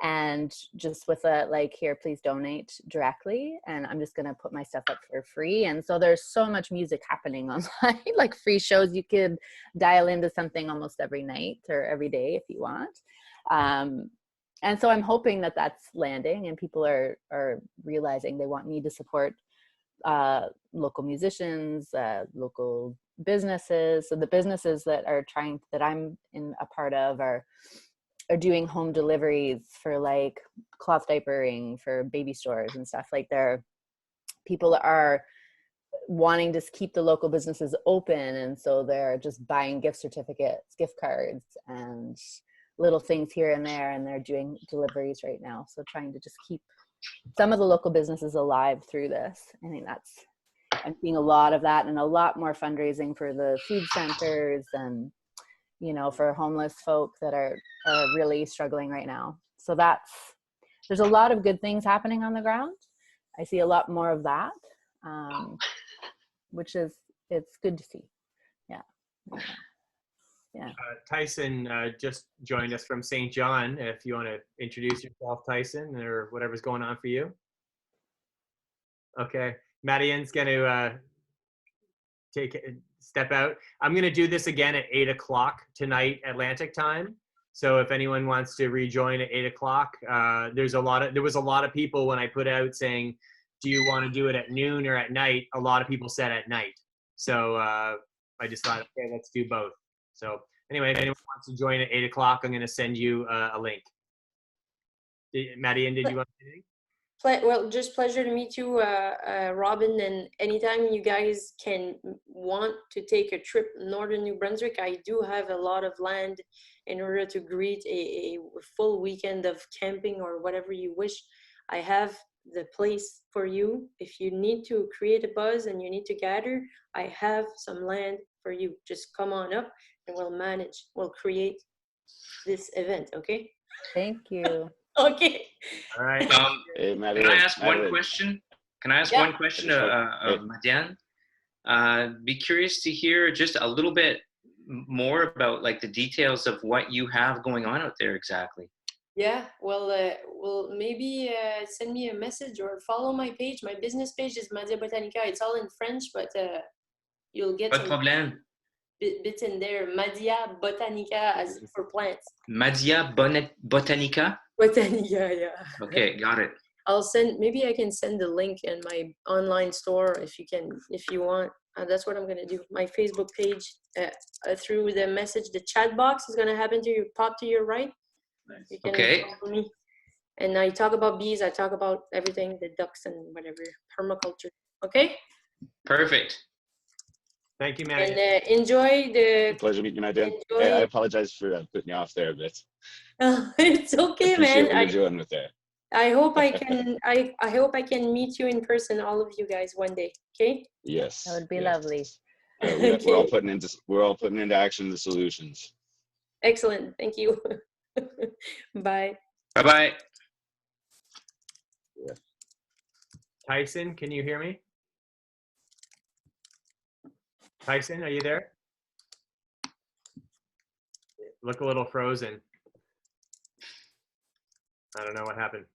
[SPEAKER 8] and just with a like, here, please donate directly, and I'm just gonna put my stuff up for free. And so there's so much music happening online, like free shows. You could dial into something almost every night or every day if you want. And so I'm hoping that that's landing and people are realizing they need to support local musicians, local businesses. So the businesses that I'm in a part of are doing home deliveries for like cloth diapering for baby stores and stuff. Like people are wanting to keep the local businesses open. And so they're just buying gift certificates, gift cards, and little things here and there, and they're doing deliveries right now. So trying to just keep some of the local businesses alive through this. I think I'm seeing a lot of that, and a lot more fundraising for the food centers and, for homeless folk that are really struggling right now. So there's a lot of good things happening on the ground. I see a lot more of that, which it's good to see. Yeah. Yeah.
[SPEAKER 1] Tyson just joined us from St. John. If you want to introduce yourself, Tyson, or whatever's going on for you. Okay. Madian's going to step out. I'm going to do this again at 8 o'clock tonight, Atlantic time. So if anyone wants to rejoin at 8 o'clock, there was a lot of people when I put out saying, do you want to do it at noon or at night? A lot of people said at night. So I just thought, okay, let's do both. So anyway, if anyone wants to join at 8 o'clock, I'm going to send you a link. Madian, did you want to say anything?
[SPEAKER 6] Well, just pleasure to meet you, Robin. And anytime you guys want to take a trip northern New Brunswick, I do have a lot of land in order to greet a full weekend of camping or whatever you wish. I have the place for you. If you need to create a buzz and you need to gather, I have some land for you. Just come on up and we'll create this event, okay?
[SPEAKER 8] Thank you.
[SPEAKER 6] Okay.
[SPEAKER 1] All right.
[SPEAKER 5] Hey,
[SPEAKER 3] Can I ask one question? One question of Madian? Be curious to hear just a little bit more about like the details of what you have going on out there exactly?
[SPEAKER 6] Yeah, well, maybe send me a message or follow my page. My business page is Madia Botanica. It's all in French, but you'll get
[SPEAKER 3] Pas de
[SPEAKER 6] some
[SPEAKER 3] problème.
[SPEAKER 6] bits in there. Madia Botanica as for plants.
[SPEAKER 3] Madia Botanica?
[SPEAKER 6] Botanica, yeah.
[SPEAKER 3] Okay, got it.
[SPEAKER 6] Maybe I can send the link in my online store if you want. That's what I'm gonna do. My Facebook page, through the message, the chat box is gonna happen to you, pop to your right.
[SPEAKER 4] Nice.
[SPEAKER 6] You can
[SPEAKER 3] Okay.
[SPEAKER 6] follow me. And I talk about bees, I talk about everything, the ducks and whatever, permaculture. Okay?
[SPEAKER 3] Perfect.
[SPEAKER 1] Thank you,
[SPEAKER 6] And
[SPEAKER 1] man.
[SPEAKER 6] enjoy the,
[SPEAKER 5] Pleasure meeting you, my Dan.
[SPEAKER 6] enjoy,
[SPEAKER 5] Hey, I apologize for putting you off there a bit.
[SPEAKER 6] it's
[SPEAKER 5] I
[SPEAKER 6] okay,
[SPEAKER 5] appreciate
[SPEAKER 6] man.
[SPEAKER 5] what you're doing with that.
[SPEAKER 6] I hope I can, I hope I can meet you in person, all of you guys, one day. Okay?
[SPEAKER 5] Yes.
[SPEAKER 8] That would be
[SPEAKER 5] yes.
[SPEAKER 8] lovely.
[SPEAKER 5] We're all putting into action the solutions.
[SPEAKER 6] Excellent. Thank you. Bye.
[SPEAKER 3] Bye-bye.
[SPEAKER 1] Tyson, can you hear me? Tyson, are you there? Look a little frozen. I don't know what happened.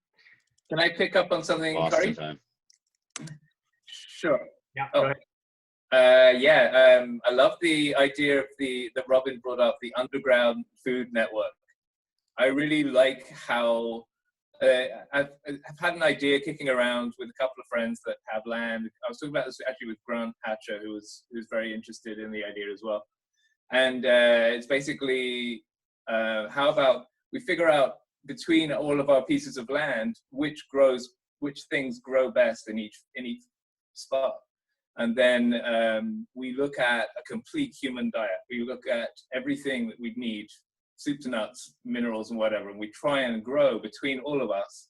[SPEAKER 4] Can I pick up on something,
[SPEAKER 5] Boston
[SPEAKER 4] Corey?
[SPEAKER 5] time.
[SPEAKER 4] Sure.
[SPEAKER 1] Yeah,
[SPEAKER 4] Oh.
[SPEAKER 1] go ahead.
[SPEAKER 4] I love the idea of that Robin brought up, the underground food network. I really like how I've had an idea kicking around with a couple of friends that have land. I was talking about this actually with Grant Hatcher, who's very interested in the idea as well. And it's basically, how about we figure out between all of our pieces of land which things grow best in each spot. And then we look at a complete human diet. We look at everything that we need, soup to nuts, minerals and whatever, and we try and grow between all of us.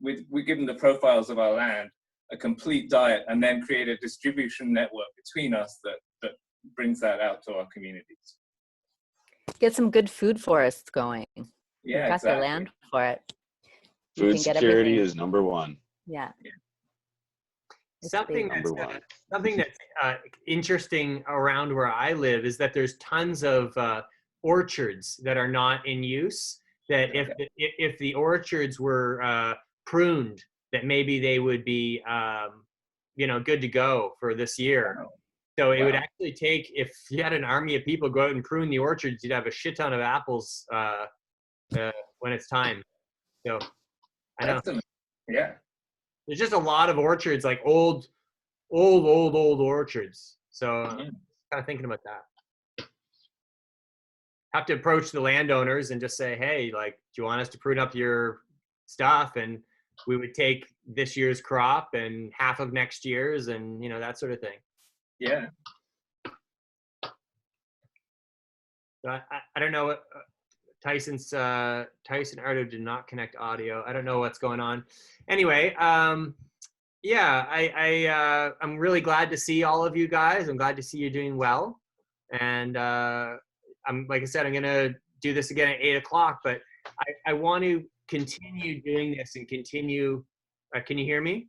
[SPEAKER 4] We give them the profiles of our land, a complete diet, and then create a distribution network between us that brings that out to our communities.
[SPEAKER 8] Get some good food forests going.
[SPEAKER 4] Yeah,
[SPEAKER 8] You've got
[SPEAKER 4] exactly.
[SPEAKER 8] the land for it. You
[SPEAKER 5] Food
[SPEAKER 8] can get
[SPEAKER 5] security
[SPEAKER 8] everything.
[SPEAKER 5] is number one.
[SPEAKER 8] Yeah. It's
[SPEAKER 1] Something
[SPEAKER 8] big.
[SPEAKER 1] that's,
[SPEAKER 5] Number one.
[SPEAKER 1] something that's interesting around where I live is that there's tons of orchards that are not in use. That if the orchards were pruned, that maybe they would be good to go for this year.
[SPEAKER 4] Wow.
[SPEAKER 1] So it would actually take, if you had an army of people go out and prune the orchards, you'd have a shit ton of apples when it's time. So I know.
[SPEAKER 4] Yeah.
[SPEAKER 1] There's just a lot of orchards, like old orchards. So kind of thinking about that. Have to approach the landowners and just say, hey, like, do you want us to prune up your stuff? And we would take this year's crop and half of next year's, and that sort of thing.
[SPEAKER 4] Yeah.
[SPEAKER 1] So I don't know what Tyson Ardo did not connect audio. I don't know what's going on. Anyway, yeah, I'm really glad to see all of you guys. I'm glad to see you doing well. And like I said, I'm gonna do this again at 8 o'clock, but I want to continue doing this and continue. Can you hear me?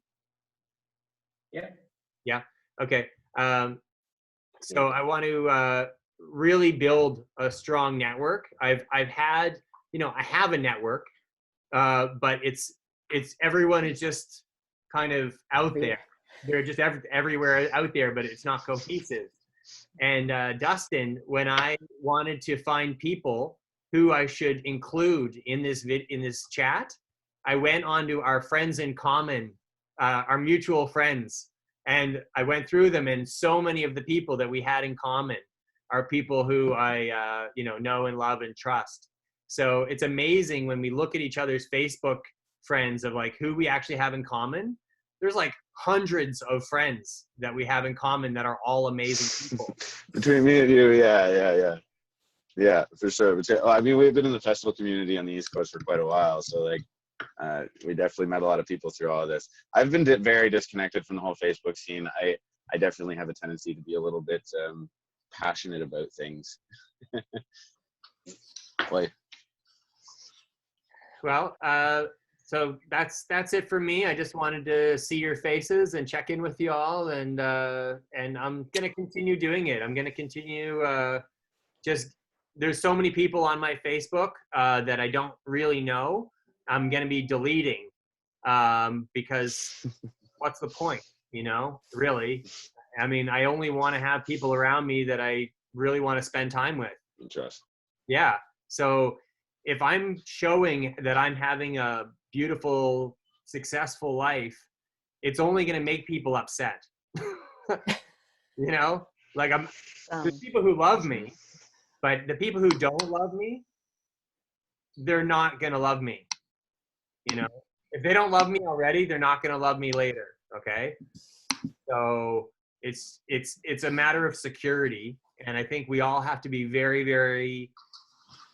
[SPEAKER 4] Yeah.
[SPEAKER 1] Yeah. Okay. So I want to really build a strong network. I've had, I have a network, but it's everyone is just kind of out there. They're just everywhere out there, but it's not cohesive. And Dustin, when I wanted to find people who I should include in this chat, I went onto our friends in common, our mutual friends, and I went through them, and so many of the people that we had in common are people who I know and love and trust. So it's amazing when we look at each other's Facebook friends of like who we actually have in common. There's like hundreds of friends that we have in common that are all amazing people.
[SPEAKER 5] Between me and you, yeah, for sure. I mean, we've been in the festival community on the East Coast for quite a while, so like we definitely met a lot of people through all of this. I've been very disconnected from the whole Facebook scene. I definitely have a tendency to be a little bit passionate about things. Boy.
[SPEAKER 1] Well, so that's it for me. I just wanted to see your faces and check in with you all, and I'm gonna continue doing it. I'm gonna continue just there's so many people on my Facebook that I don't really know. I'm going to be deleting because what's the point, really? I mean, I only want to have people around me that I really want to spend time with.
[SPEAKER 5] Interest.
[SPEAKER 1] Yeah. So if I'm showing that I'm having a beautiful, successful life, it's only going to make people upset. Like there's people who love me, but the people who don't love me, they're not going to love me. If they don't love me already, they're not going to love me later. Okay. So it's a matter of security. And I think we all have to be very, very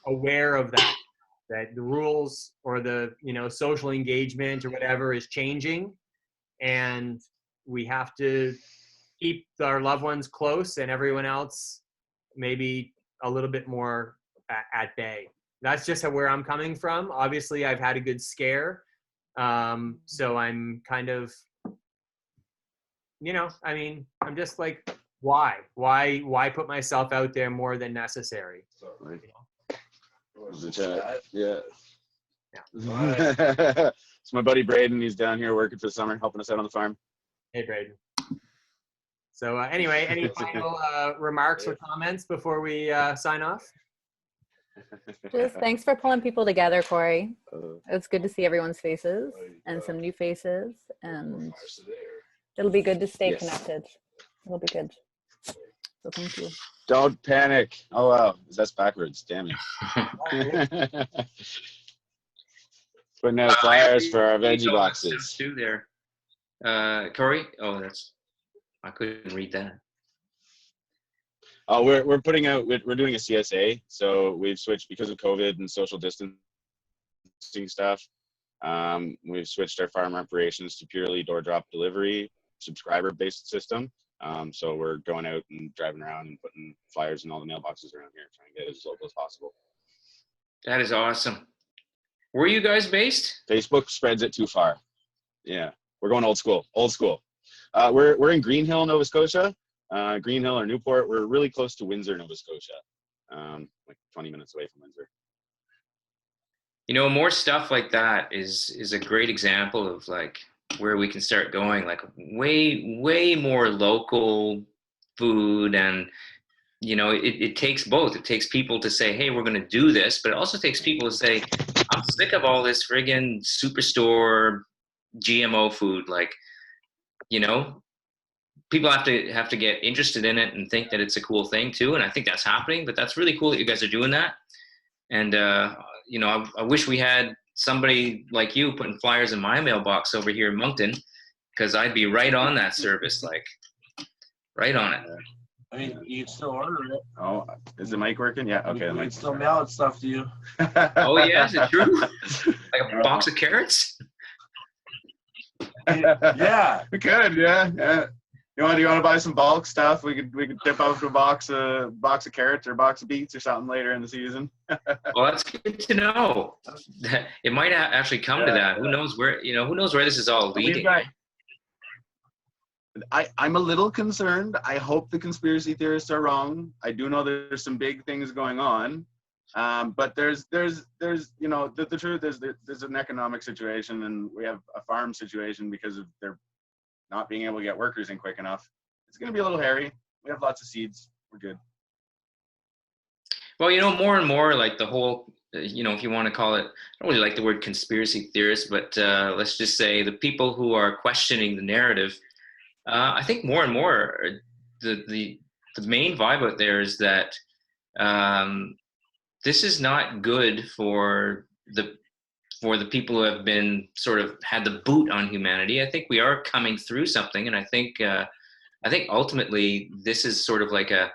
[SPEAKER 1] aware of that the rules or the, social engagement or whatever is changing. And we have to keep our loved ones close and everyone else maybe a little bit more at bay. That's just where I'm coming from. Obviously, I've had a good scare. So I'm kind of, I'm just like, why put myself out there more than necessary?
[SPEAKER 5] The chat. Yeah. It's my buddy Braden. He's down here working for the summer, helping us out on the farm.
[SPEAKER 1] Hey, Braden. So anyway, any final remarks or comments before we sign off?
[SPEAKER 8] Just thanks for pulling people together, Corey. It's good to see everyone's faces and some new faces, and it'll be good to stay connected. It'll be good. So thank you.
[SPEAKER 5] Don't panic. Oh wow, that's backwards. Damn it. Putting out flyers for our veggie boxes
[SPEAKER 3] too. There, Corey. Oh, I couldn't read that.
[SPEAKER 5] Oh, we're putting out. We're doing a CSA, so we've switched because of COVID and social distancing stuff. We've switched our farm operations to purely door drop delivery, subscriber-based system. So we're going out and driving around and putting flyers in all the mailboxes around here, trying to get as local as possible.
[SPEAKER 3] That is awesome. Where are you guys based?
[SPEAKER 5] Facebook spreads it too far. Yeah, we're going old school. Old school. We're in Greenhill, Nova Scotia. Greenhill or Newport. We're really close to Windsor, Nova Scotia. Like 20 minutes away from Windsor.
[SPEAKER 3] More stuff like that is a great example of like where we can start going, like way more local food. And it takes both. It takes people to say, hey, we're going to do this, but it also takes people to say, I'm sick of all this friggin' superstore GMO food. Like, people have to get interested in it and think that it's a cool thing too. And I think that's happening, but that's really cool that you guys are doing that. And I wish we had somebody like you putting flyers in my mailbox over here in Moncton, because I'd be right on that service, like right on it.
[SPEAKER 9] I mean, you can still order it.
[SPEAKER 5] Oh, is the mic working? Yeah, okay.
[SPEAKER 9] We can still mail it stuff to you.
[SPEAKER 3] Oh yeah, is it true? Like a box of carrots?
[SPEAKER 9] Yeah.
[SPEAKER 5] We could, yeah. You want to buy some bulk stuff? We could dip out to a box of carrots or a box of beets or something later in the season.
[SPEAKER 3] Well, that's good to know. It might actually come to that. Who knows where? Who knows where this is all leading?
[SPEAKER 5] I'm a little concerned. I hope the conspiracy theorists are wrong. I do know there's some big things going on, but there's the truth is there's an economic situation, and we have a farm situation because of their not being able to get workers in quick enough. It's going to be a little hairy. We have lots of seeds. We're good.
[SPEAKER 3] Well, more and more, like the whole, if you want to call it, I don't really like the word conspiracy theorists, but let's just say the people who are questioning the narrative, I think more and more, the main vibe out there is that this is not good for the people who have been sort of had the boot on humanity. I think we are coming through something, and I think ultimately this is sort of like a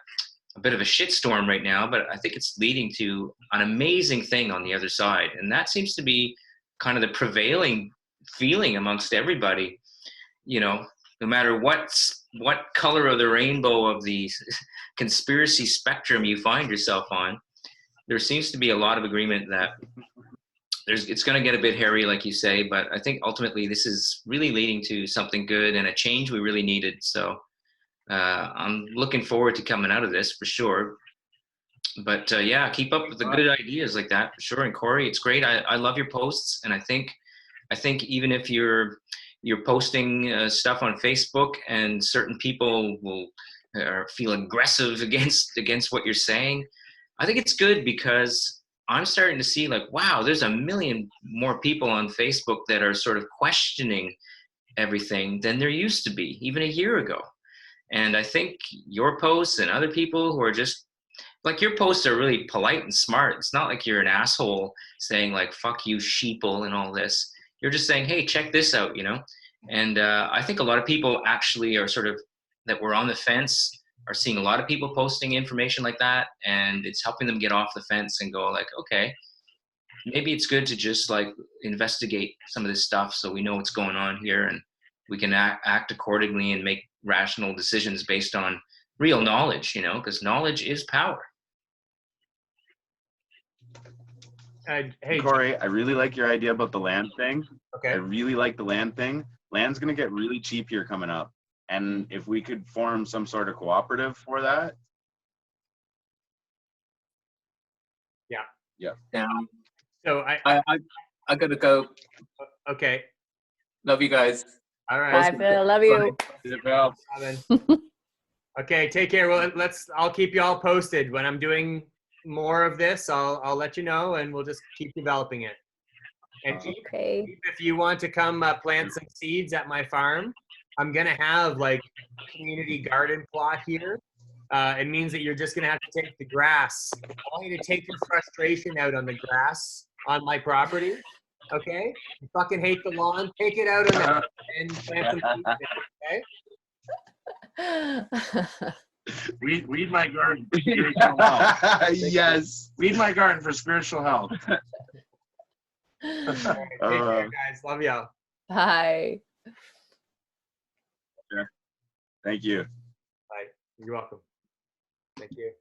[SPEAKER 3] bit of a shitstorm right now, but I think it's leading to an amazing thing on the other side, and that seems to be kind of the prevailing feeling amongst everybody. No matter what color of the rainbow of the conspiracy spectrum you find yourself on, there seems to be a lot of agreement that it's going to get a bit hairy, like you say, but I think ultimately this is really leading to something good and a change we really needed. So I'm looking forward to coming out of this for sure. But yeah, keep up with the good ideas like that for sure. And Corey, it's great. I love your posts, and I think even if you're posting stuff on Facebook and certain people will feel aggressive against what you're saying, I think it's good because I'm starting to see like, wow, there's a million more people on Facebook that are sort of questioning everything than there used to be even a year ago. And I think your posts and other people who are just like, your posts are really polite and smart. It's not like you're an asshole saying like, fuck you sheeple and all this. You're just saying, hey, check this out, you know? And I think a lot of people actually are sort of, that were on the fence, are seeing a lot of people posting information like that, and it's helping them get off the fence and go like, okay, maybe it's good to just like investigate some of this stuff so we know what's going on here and we can act accordingly and make rational decisions based on real knowledge, you know, because knowledge is power.
[SPEAKER 1] Hey,
[SPEAKER 5] Corey, I really like your idea about the land thing.
[SPEAKER 1] okay.
[SPEAKER 5] I really like the land thing. Land's going to get really cheap here coming up. And if we could form some sort of cooperative for that.
[SPEAKER 1] Yeah.
[SPEAKER 4] Down.
[SPEAKER 1] So
[SPEAKER 4] I gotta go.
[SPEAKER 1] okay.
[SPEAKER 4] Love you guys.
[SPEAKER 1] All
[SPEAKER 8] Bye,
[SPEAKER 1] right.
[SPEAKER 8] Phil. Love you.
[SPEAKER 1] Robin. Okay, take care. Well, I'll keep you all posted when I'm doing more of this. I'll let you know, and we'll just keep developing it. And
[SPEAKER 8] Okay.
[SPEAKER 1] if you want to come plant some seeds at my farm, I'm gonna have like community garden plot here. It means that you're just gonna have to take the grass. I want you to take your frustration out on the grass on my property. Okay? You fucking hate the lawn, take it out on that and plant some seeds. Okay?
[SPEAKER 9] Weed my garden for spiritual health.
[SPEAKER 5] Yes.
[SPEAKER 9] Weed my garden for spiritual health.
[SPEAKER 1] All right, take care, guys. Love y'all.
[SPEAKER 8] Bye.
[SPEAKER 5] Thank you.
[SPEAKER 1] Bye. You're welcome. Thank you.